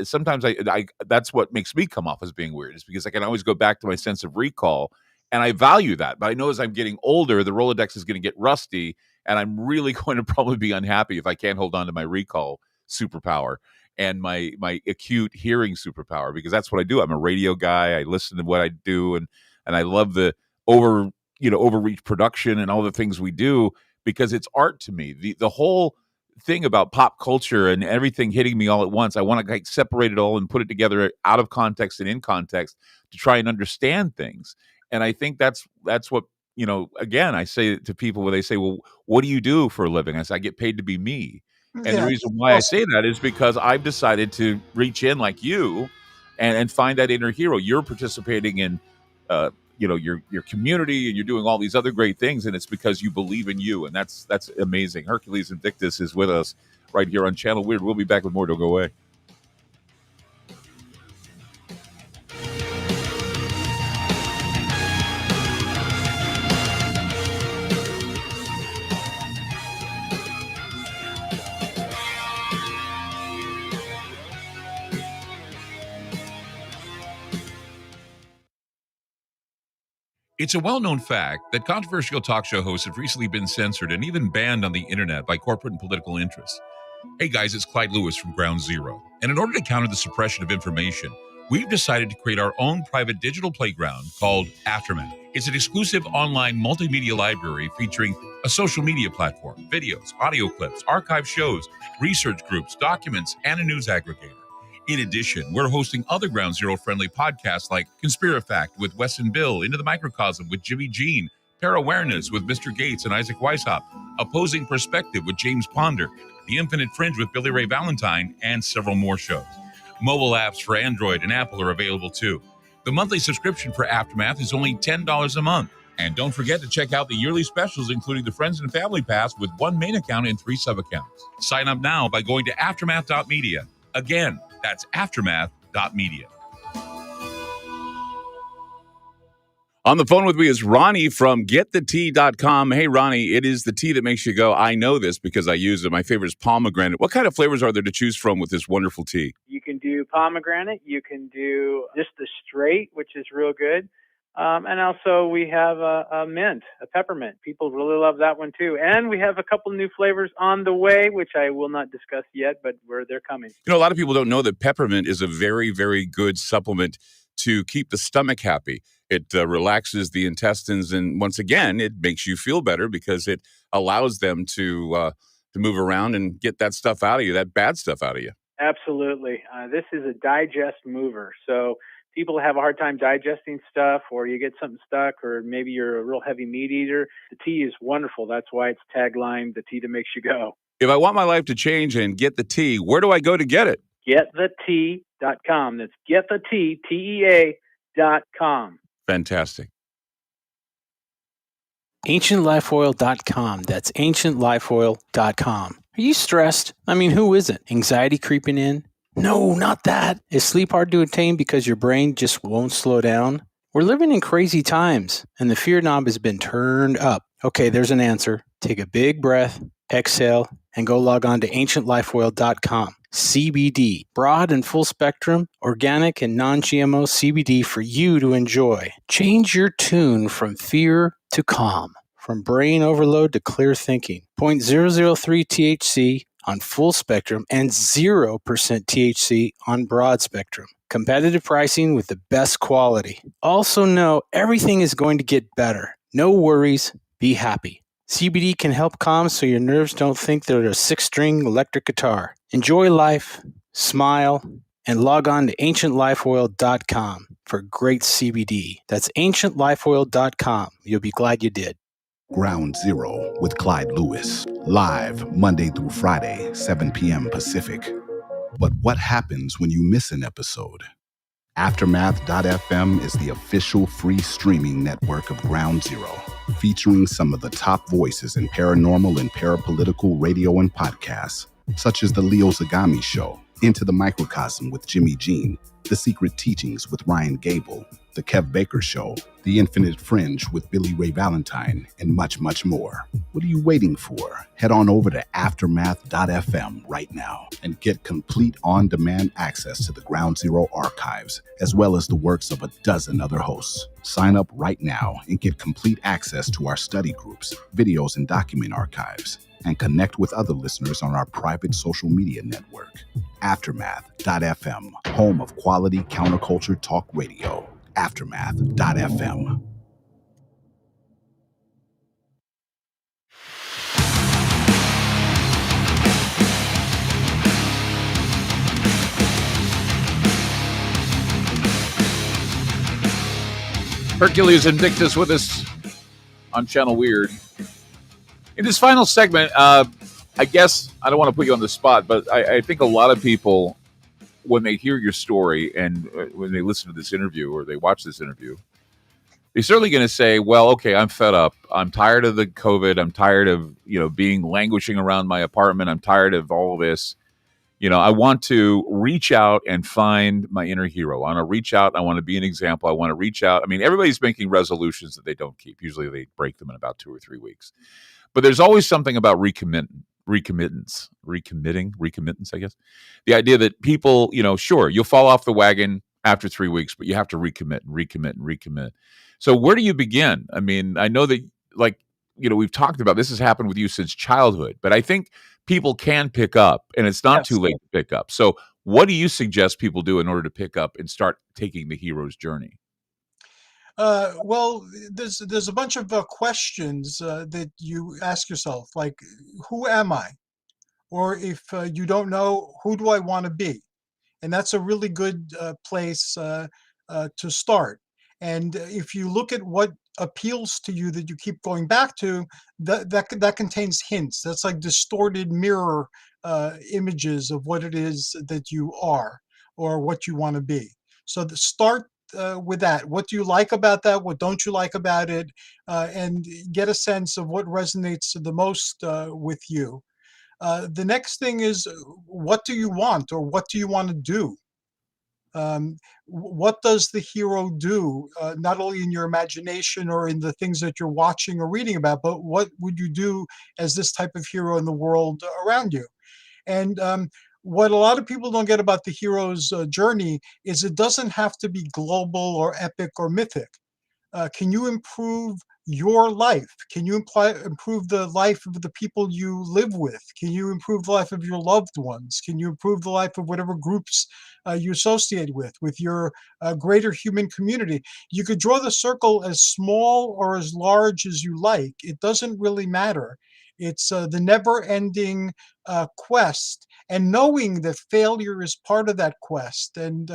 sometimes I that's what makes me come off as being weird, is because I can always go back to my sense of recall, and I value that. But I know as I'm getting older, the Rolodex is going to get rusty, and I'm really going to probably be unhappy if I can't hold on to my recall superpower and my acute hearing superpower, because that's what I do. I'm a radio guy. I listen to what I do, and I love the overreach production and all the things we do, because it's art to me. The whole thing about pop culture and everything hitting me all at once, I want to like separate it all and put it together out of context and in context to try and understand things. And I think that's what, again, I say to people when they say, well, what do you do for a living? I say, I get paid to be me. And the Yeah. reason why I Also, say that is because I've decided to reach in like you and find that inner hero. You're participating in your community, and you're doing all these other great things, and it's because you believe in you, and that's amazing. Hercules Invictus is with us right here on Channel Weird. We'll be back with more. Don't go away. It's a well known fact that controversial talk show hosts have recently been censored and even banned on the internet by corporate and political interests. Hey guys, it's Clyde Lewis from Ground Zero. And in order to counter the suppression of information, we've decided to create our own private digital playground called Aftermath. It's an exclusive online multimedia library featuring a social media platform, videos, audio clips, archive shows, research groups, documents, and a news aggregator. In addition, we're hosting other Ground Zero friendly podcasts like Conspirafact with Wes and Bill, Into the Microcosm with Jimmy Jean, Pair Awareness with Mr. Gates and Isaac Weishaupt, Opposing Perspective with James Ponder, The Infinite Fringe with Billy Ray Valentine, and several more shows. Mobile apps for Android and Apple are available too. The monthly subscription for Aftermath is only $10 a month. And don't forget to check out the yearly specials, including the Friends and Family Pass with one main account and 3 sub-accounts. Sign up now by going to aftermath.media. Again, that's aftermath.media. On the phone with me is Ronnie from getthetea.com. Hey, Ronnie, it is the tea that makes you go, I know this because I use it. My favorite is pomegranate. What kind of flavors are there to choose from with this wonderful tea? You can do pomegranate. You can do just the straight, which is real good. And also we have a mint, a peppermint. People really love that one too. And we have a couple new flavors on the way, which I will not discuss yet, but they're coming. A lot of people don't know that peppermint is a very, very good supplement to keep the stomach happy. It relaxes the intestines, and once again, it makes you feel better because it allows them to move around and get that stuff out of you, that bad stuff out of you. Absolutely. This is a digest mover. So people have a hard time digesting stuff, or you get something stuck, or maybe you're a real heavy meat eater. The tea is wonderful. That's why it's taglined, the tea that makes you go. If I want my life to change and get the tea, where do I go to get it? Getthetea.com. That's getthetea, TEA.com. Fantastic. AncientLifeOil.com. That's AncientLifeOil.com. Are you stressed? I mean, who isn't? Anxiety creeping in? No, not that. Is sleep hard to attain because your brain just won't slow down? We're living in crazy times, and the fear knob has been turned up. Okay, there's an answer. Take a big breath, exhale, and go log on to ancientlifeoil.com. CBD, broad and full spectrum, organic and non-GMO CBD for you to enjoy. Change your tune from fear to calm, from brain overload to clear thinking. 0.003 THC on full spectrum and 0% THC on broad spectrum. Competitive pricing with the best quality. Also know everything is going to get better. No worries, be happy. CBD can help calm so your nerves don't think they're a 6-string electric guitar. Enjoy life, smile, and log on to ancientlifeoil.com for great CBD. That's ancientlifeoil.com. You'll be glad you did. Ground Zero with Clyde Lewis. Live Monday through Friday, 7 p.m. Pacific. But what happens when you miss an episode? Aftermath.fm is the official free streaming network of Ground Zero, featuring some of the top voices in paranormal and parapolitical radio and podcasts, such as The Leo Zagami Show, Into the Microcosm with Jimmy Jean, The Secret Teachings with Ryan Gable, The Kev Baker Show, The Infinite Fringe with Billy Ray Valentine, and much, much more. What are you waiting for? Head on over to Aftermath.fm right now and get complete on-demand access to the Ground Zero archives, as well as the works of a dozen other hosts. Sign up right now and get complete access to our study groups, videos, and document archives, and connect with other listeners on our private social media network. Aftermath.fm, home of quality counterculture talk radio. Aftermath.fm. Hercules Invictus with us on Channel Weird. In this final segment, I guess I don't want to put you on the spot, but I think a lot of people, when they hear your story and when they listen to this interview or they watch this interview, they're certainly going to say, well, okay, I'm fed up. I'm tired of the COVID. I'm tired of, being languishing around my apartment. I'm tired of all of this. I want to reach out and find my inner hero. I want to reach out. I want to be an example. I want to reach out. I mean, everybody's making resolutions that they don't keep. Usually they break them in about 2 or 3 weeks. But there's always something about recommittance, I guess. The idea that people, sure, you'll fall off the wagon after 3 weeks, but you have to recommit. So where do you begin? I mean, I know that, we've talked about this has happened with you since childhood, but I think people can pick up, and it's not too late to pick up. So what do you suggest people do in order to pick up and start taking the hero's journey? Well, there's a bunch of questions that you ask yourself, like, who am I? Or if you don't know, who do I want to be? And that's a really good place to start. And if you look at what appeals to you that you keep going back to, that contains hints. That's like distorted mirror images of what it is that you are or what you want to be. So start with that. What do you like about that? What don't you like about it? And get a sense of what resonates the most with you. The next thing is, what do you want, or what do you want to do? What does the hero do, not only in your imagination or in the things that you're watching or reading about, but what would you do as this type of hero in the world around you? And what a lot of people don't get about the hero's journey is it doesn't have to be global or epic or mythic. Can you improve your life? Can you improve the life of the people you live with? Can you improve the life of your loved ones? Can you improve the life of whatever groups you associate with your greater human community? You could draw the circle as small or as large as you like. It doesn't really matter. It's the never-ending quest, and knowing that failure is part of that quest, and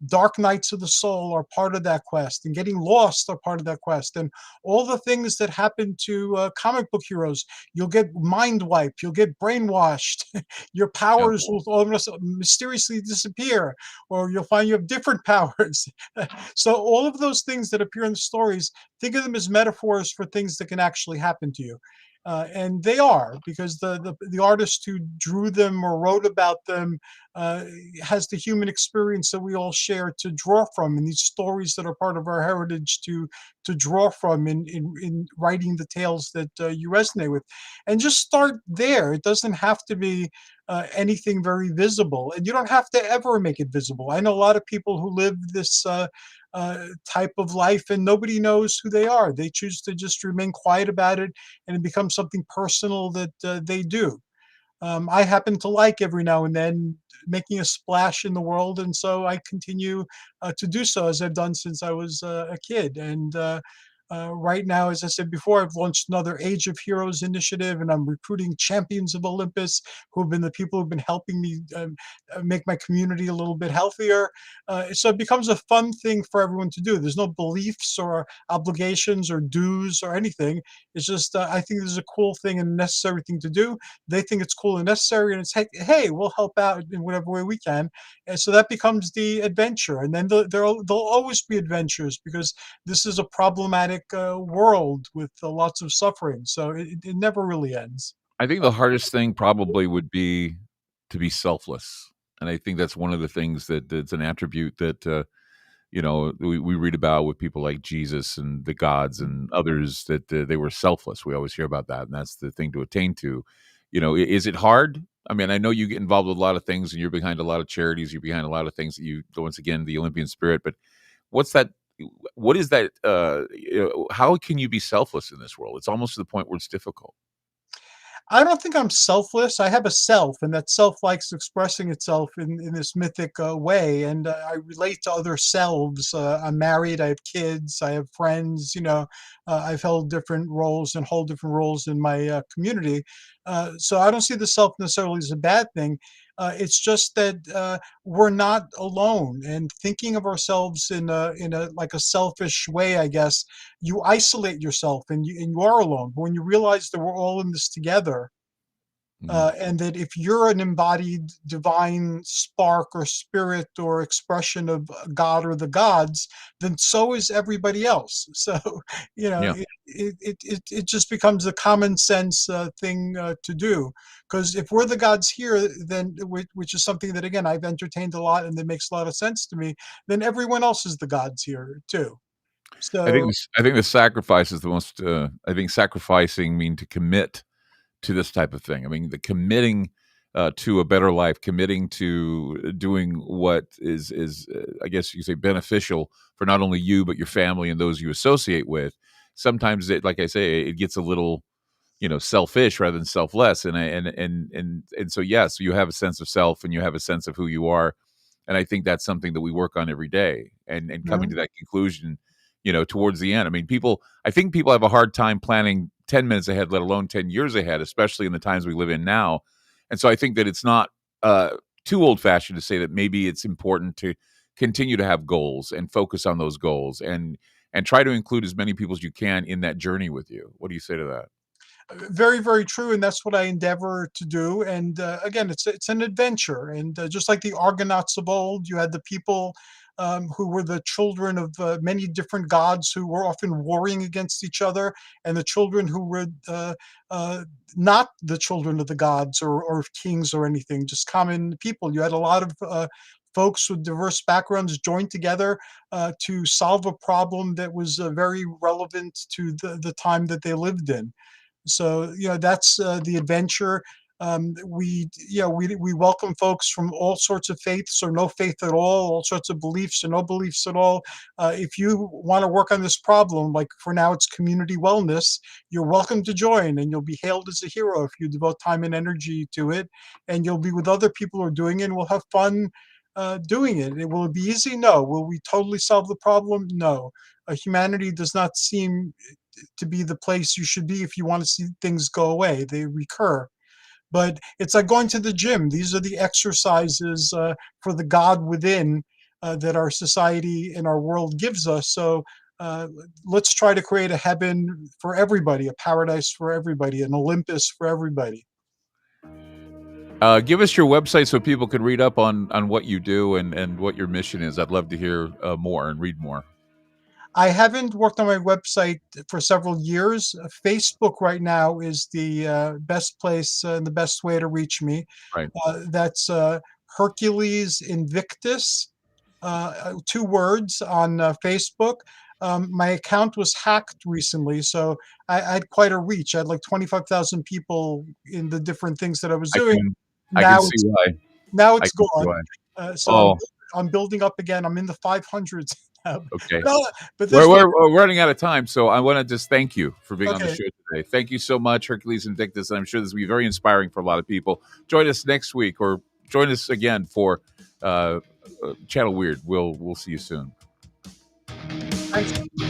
dark nights of the soul are part of that quest, and getting lost are part of that quest, and all the things that happen to comic book heroes. You'll get mind wiped, you'll get brainwashed, your powers will almost mysteriously disappear, or you'll find you have different powers. So all of those things that appear in the stories, think of them as metaphors for things that can actually happen to you. And they are, because the artist who drew them or wrote about them uh, has the human experience that we all share to draw from, and these stories that are part of our heritage to draw from in writing the tales that you resonate with. And just start there. It doesn't have to be anything very visible, and you don't have to ever make it visible. I know a lot of people who live this type of life, and nobody knows who they are. They choose to just remain quiet about it, and it becomes something personal that they do. I happen to like every now and then making a splash in the world, and so I continue to do so, as I've done since I was a kid. And right now, as I said before, I've launched another Age of Heroes initiative, and I'm recruiting champions of Olympus who have been the people who've been helping me make my community a little bit healthier. So it becomes a fun thing for everyone to do. There's no beliefs or obligations or dues or anything. It's just, I think this is a cool thing and necessary thing to do. They think it's cool and necessary, and it's, hey, we'll help out in whatever way we can. And so that becomes the adventure. And then there'll always be adventures, because this is a problematic world with lots of suffering. So it never really ends. I think the hardest thing probably would be to be selfless, and I think that's one of the things that's an attribute that we read about with people like Jesus and the gods and others, that they were selfless. We always hear about that, and that's the thing to attain to. Is it hard? I mean, I know you get involved with a lot of things, and you're behind a lot of charities. You're behind a lot of things that you, once again, the Olympian spirit. But what's that? What is that? How can you be selfless in this world? It's almost to the point where it's difficult. I don't think I'm selfless. I have a self, and that self likes expressing itself in this mythic way. And I relate to other selves. I'm married. I have kids. I have friends. I've held different roles and hold different roles in my community. So I don't see the self necessarily as a bad thing. It's just that we're not alone, and thinking of ourselves in a like a selfish way, I guess, you isolate yourself, and you are alone. But when you realize that we're all in this together, and that if you're an embodied divine spark or spirit or expression of God or the gods, then so is everybody else. So, Yeah. it just becomes a common sense thing to do. Because if we're the gods here, then which is something that, again, I've entertained a lot and that makes a lot of sense to me, then everyone else is the gods here too. So I think the sacrifice is the most. I think sacrificing mean to commit to this type of thing. I mean, the committing to a better life, committing to doing what is I guess you could say beneficial for not only you but your family and those you associate with. Sometimes it, like I say, it gets a little selfish rather than selfless, and so yes, you have a sense of self and you have a sense of who you are, and I think that's something that we work on every day, and coming to that conclusion towards the end. I mean, I think people have a hard time planning 10 minutes ahead, let alone 10 years ahead, especially in the times we live in now. And so I think that it's not too old fashioned to say that maybe it's important to continue to have goals and focus on those goals, and try to include as many people as you can in that journey with you. What do you say to that? very, very true, and that's what I endeavor to do. And again, it's an adventure, and just like the Argonauts of old, you had the people who were the children of many different gods who were often warring against each other, and the children who were not the children of the gods or of kings or anything, just common people. You had a lot of folks with diverse backgrounds joined together to solve a problem that was very relevant to the time that they lived in. So that's the adventure. We welcome folks from all sorts of faiths or no faith at all sorts of beliefs or no beliefs at all. If you want to work on this problem, like for now it's community wellness, you're welcome to join, and you'll be hailed as a hero if you devote time and energy to it. And you'll be with other people who are doing it, and we'll have fun doing it. Will it be easy? No. Will we totally solve the problem? No. Humanity does not seem to be the place you should be if you want to see things go away. They recur. But it's like going to the gym. These are the exercises for the God within that our society and our world gives us. So let's try to create a heaven for everybody, a paradise for everybody, an Olympus for everybody. Give us your website so people can read up on what you do and what your mission is. I'd love to hear more and read more. I haven't worked on my website for several years. Facebook right now is the best place and the best way to reach me. Right. That's Hercules Invictus, 2 words on Facebook. My account was hacked recently, so I had quite a reach. I had like 25,000 people in the different things that I was I doing. can Now see it's why. now I it's can see gone. why. So Oh, I'm building up again. I'm in the 500s now. okay. No, but We're, this one, we're, we're running out of time, so I want to just thank you for being on the okay. show today. Thank you so much, Hercules Invictus, and I'm sure this will be very inspiring for a lot of people. Join us next week, or join us again for Channel Weird. We'll see you soon. Thanks.